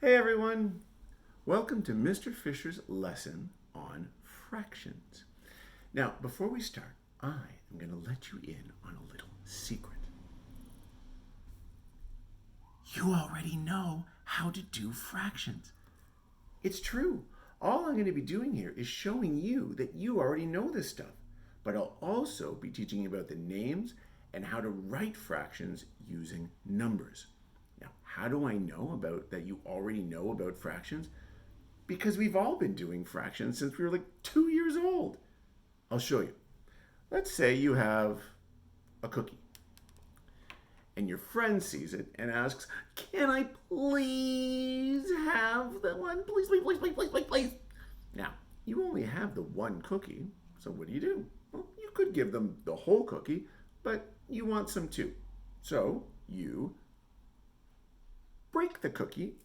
Hey everyone! Welcome to Mr. Fisher's lesson on fractions. Now, before we start, I am going to let you in on a little secret. You already know how to do fractions. It's true. All I'm going to be doing here is showing you that you already know this stuff. But I'll also be teaching you about the names and how to write fractions using numbers. Now, how do I know about that you already know about fractions? Because we've all been doing fractions since we were like 2 years old. I'll show you. Let's say you have a cookie and your friend sees it and asks, "Can I please have that one? Please, please, please, please, please, please, please." Now, you only have the one cookie, so what do? Well, you could give them the whole cookie, but you want some too. So you break the cookie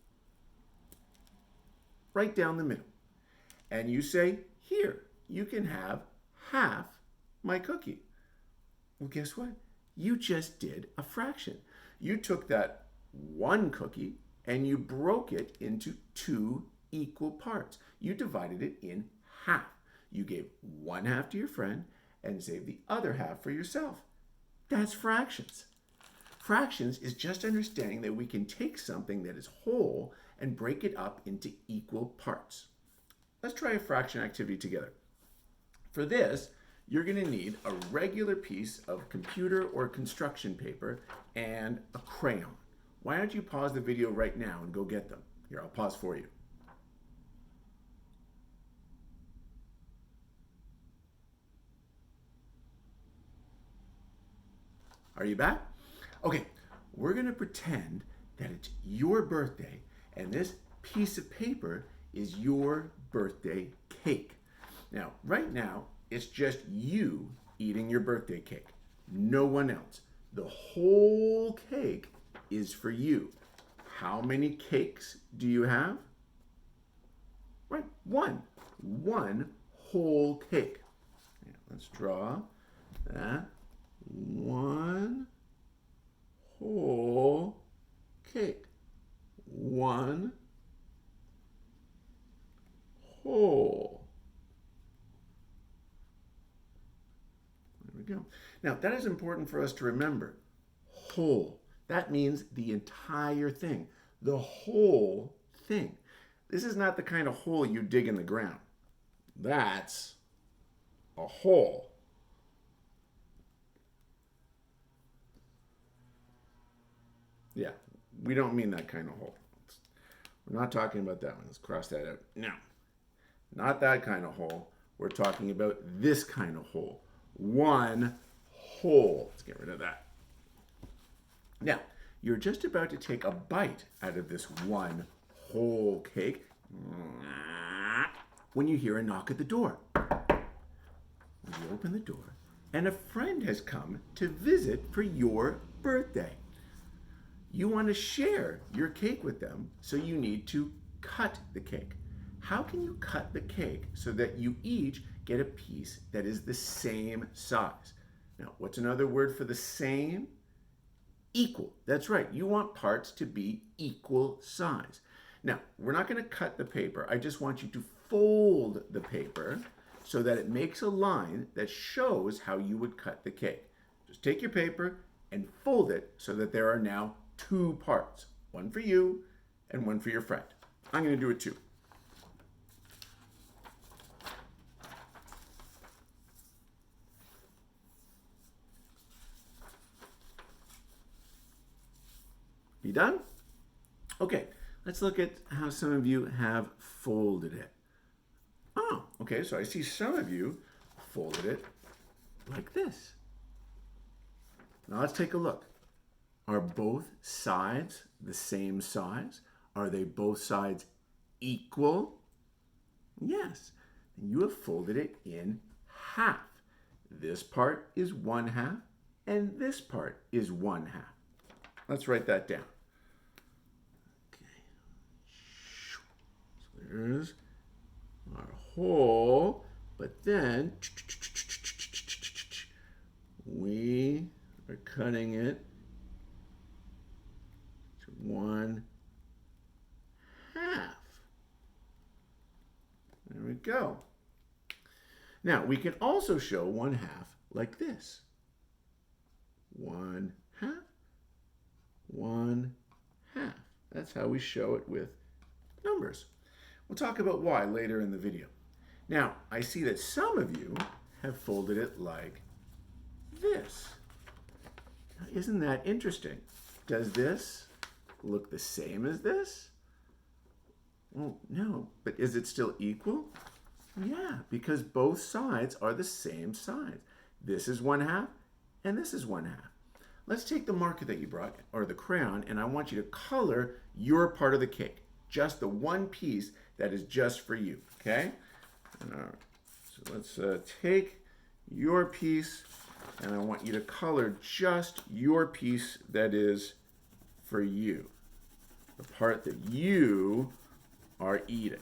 right down the middle. And you say, "Here, you can have half my cookie." Well, guess what? You just did a fraction. You took that one cookie and you broke it into two equal parts. You divided it in half. You gave one half to your friend and saved the other half for yourself. That's fractions. Fractions is just understanding that we can take something that is whole and break it up into equal parts. Let's try a fraction activity together. For this, you're going to need a regular piece of computer or construction paper and a crayon. Why don't you pause the video right now and go get them? Here, I'll pause for you. Are you back? Okay, we're going to pretend that it's your birthday and this piece of paper is your birthday cake. Now, right now, it's just you eating your birthday cake. No one else. The whole cake is for you. How many cakes do you have? Right, one. One whole cake. Now, let's draw that. One whole cake. One whole. There we go. Now, that is important for us to remember. Whole. That means the entire thing. The whole thing. This is not the kind of hole you dig in the ground. That's a hole. Yeah, we don't mean that kind of hole. We're not talking about that one. Let's cross that out. No, not that kind of hole. We're talking about this kind of hole. One hole. Let's get rid of that. Now, you're just about to take a bite out of this one whole cake when you hear a knock at the door. You open the door, and a friend has come to visit for your birthday. You want to share your cake with them, so you need to cut the cake. How can you cut the cake so that you each get a piece that is the same size? Now, what's another word for the same? Equal. That's right. You want parts to be equal size. Now, we're not going to cut the paper. I just want you to fold the paper so that it makes a line that shows how you would cut the cake. Just take your paper and fold it so that there are now two parts, one for you and one for your friend. I'm going to do it too. You done? Okay, let's look at how some of you have folded it. Oh, okay, so I see some of you folded it like this. Now let's take a look. Are both sides the same size? Are they both sides equal? Yes. And you have folded it in half. This part is one half, and this part is one half. Let's write that down. Okay. So there's our whole, but then we are cutting it to one go. Now, we can also show 1/2 like this. 1/2, 1/2. That's how we show it with numbers. We'll talk about why later in the video. Now, I see that some of you have folded it like this. Now, isn't that interesting? Does this look the same as this? Well, no, but is it still equal? Yeah, because both sides are the same size. This is 1/2 and this is 1/2. Let's take the marker that you brought, or the crayon, and I want you to color your part of the cake. Just the one piece that is just for you, okay? All right, so let's take your piece, and I want you to color just your piece that is for you. The part that you are eating.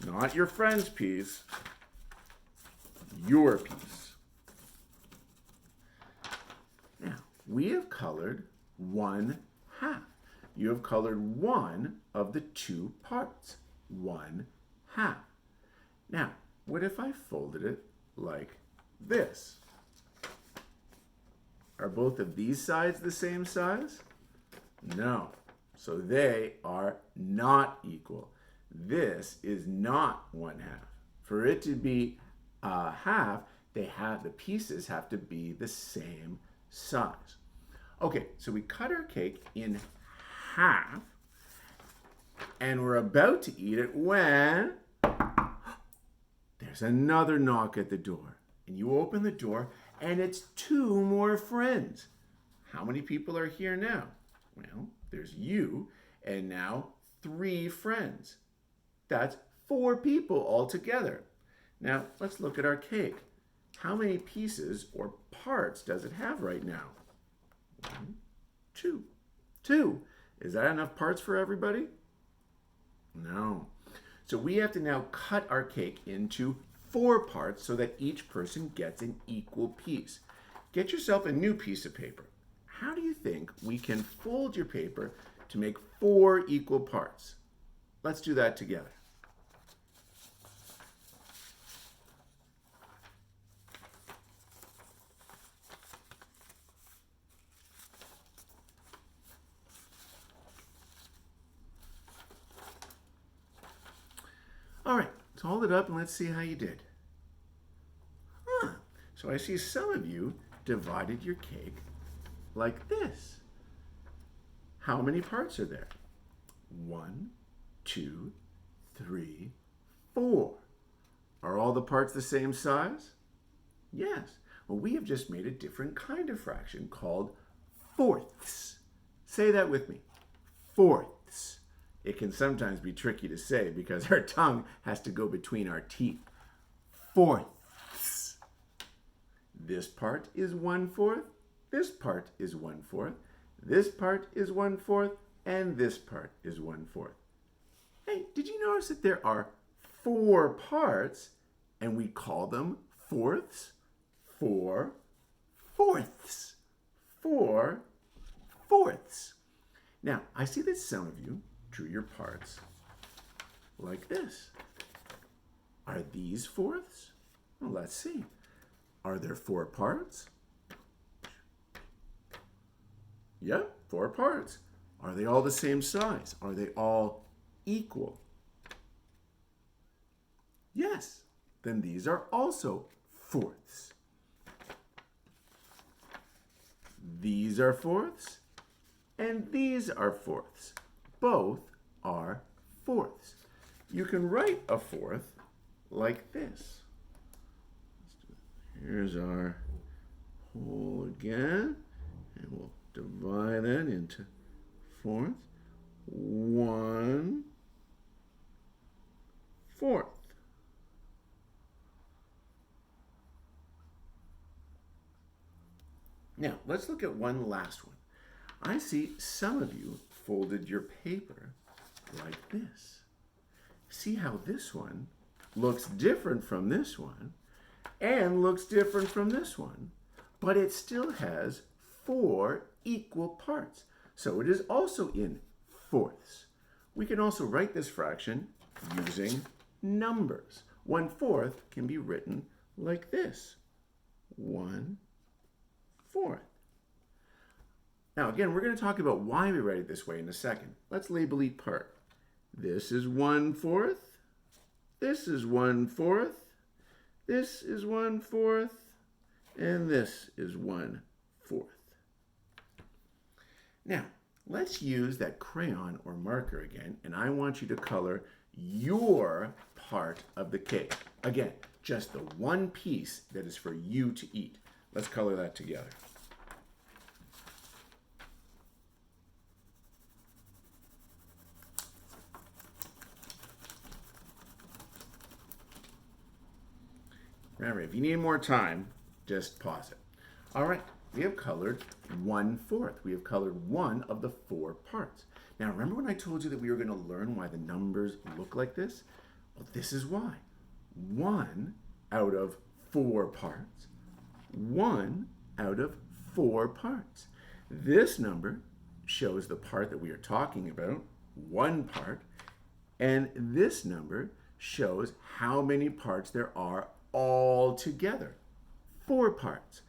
Not your friend's piece, your piece. Now, we have colored 1/2. You have colored one of the two parts, 1/2. Now, what if I folded it like this? Are both of these sides the same size? No. So they are not equal. This is not 1/2. For it to be a half, the pieces have to be the same size. Okay, so we cut our cake in half, and we're about to eat it when there's another knock at the door. And you open the door, and it's 2 more friends. How many people are here now? Well, there's you, and now 3 friends. That's 4 people altogether. Now, let's look at our cake. How many pieces or parts does it have right now? 1, 2. 2. Is that enough parts for everybody? No. So we have to now cut our cake into 4 parts so that each person gets an equal piece. Get yourself a new piece of paper. How do you think we can fold your paper to make 4 equal parts? Let's do that together. All right, let's hold it up and let's see how you did. So I see some of you divided your cake like this. How many parts are there? 1, 2, 3, 4. Are all the parts the same size? Yes. Well, we have just made a different kind of fraction called fourths. Say that with me. Fourths. It can sometimes be tricky to say because our tongue has to go between our teeth. Fourths. This part is 1/4. This part is 1/4. This part is 1/4. And this part is 1/4. Hey, did you notice that there are 4 parts and we call them fourths? 4 fourths. 4 fourths. Now, I see that some of you drew your parts like this. Are these fourths? Well, let's see. Are there 4 parts? Yep, 4 parts. Are they all the same size? Are they all equal? Yes, then these are also fourths. These are fourths, and these are fourths. Both are fourths. You can write a fourth like this. Here's our whole again, and we'll divide that into fourths. 1/4. Now, let's look at one last one. I see some of you folded your paper like this. See how this one looks different from this one and looks different from this one, but it still has 4 equal parts. So it is also in fourths. We can also write this fraction using numbers. 1/4 can be written like this. 1/4. Now again, we're going to talk about why we write it this way in a second. Let's label each part. This is 1/4. This is 1/4. This is 1/4. And this is 1/4. Now, let's use that crayon or marker again, and I want you to color your part of the cake. Again, just the one piece that is for you to eat. Let's color that together. Remember, if you need more time, just pause it. All right, we have colored 1/4. We have colored one of the 4 parts. Now, remember when I told you that we were going to learn why the numbers look like this? Well, this is why. 1 out of 4 parts. 1 out of 4 parts. This number shows the part that we are talking about, 1 part, and this number shows how many parts there are all together. 4 parts.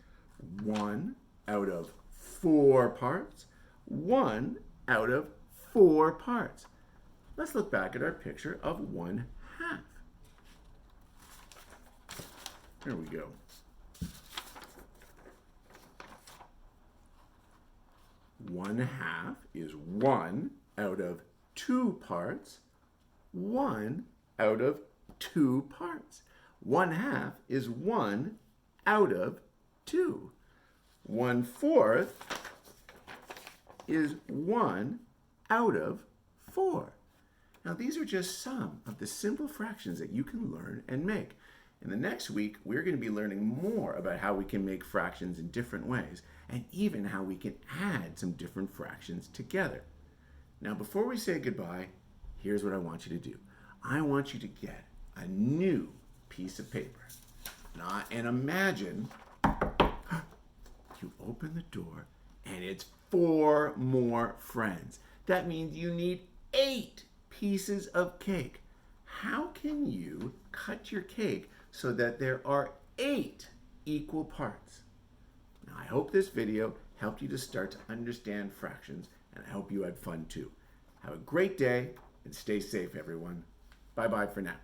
1 out of 4 parts. 1 out of 4 parts. Let's look back at our picture of 1/2. There we go. 1/2 is 1 out of 2 parts. 1 out of 2 parts. 1/2 is 1 out of 2. 1/4 is 1 out of 4. Now these are just some of the simple fractions that you can learn and make. In the next week, we're going to be learning more about how we can make fractions in different ways and even how we can add some different fractions together. Now before we say goodbye, here's what I want you to do. I want you to get a new piece of paper. And imagine you open the door and it's 4 more friends. That means you need 8 pieces of cake. How can you cut your cake so that there are 8 equal parts? Now, I hope this video helped you to start to understand fractions, and I hope you had fun too. Have a great day and stay safe, everyone. Bye-bye for now.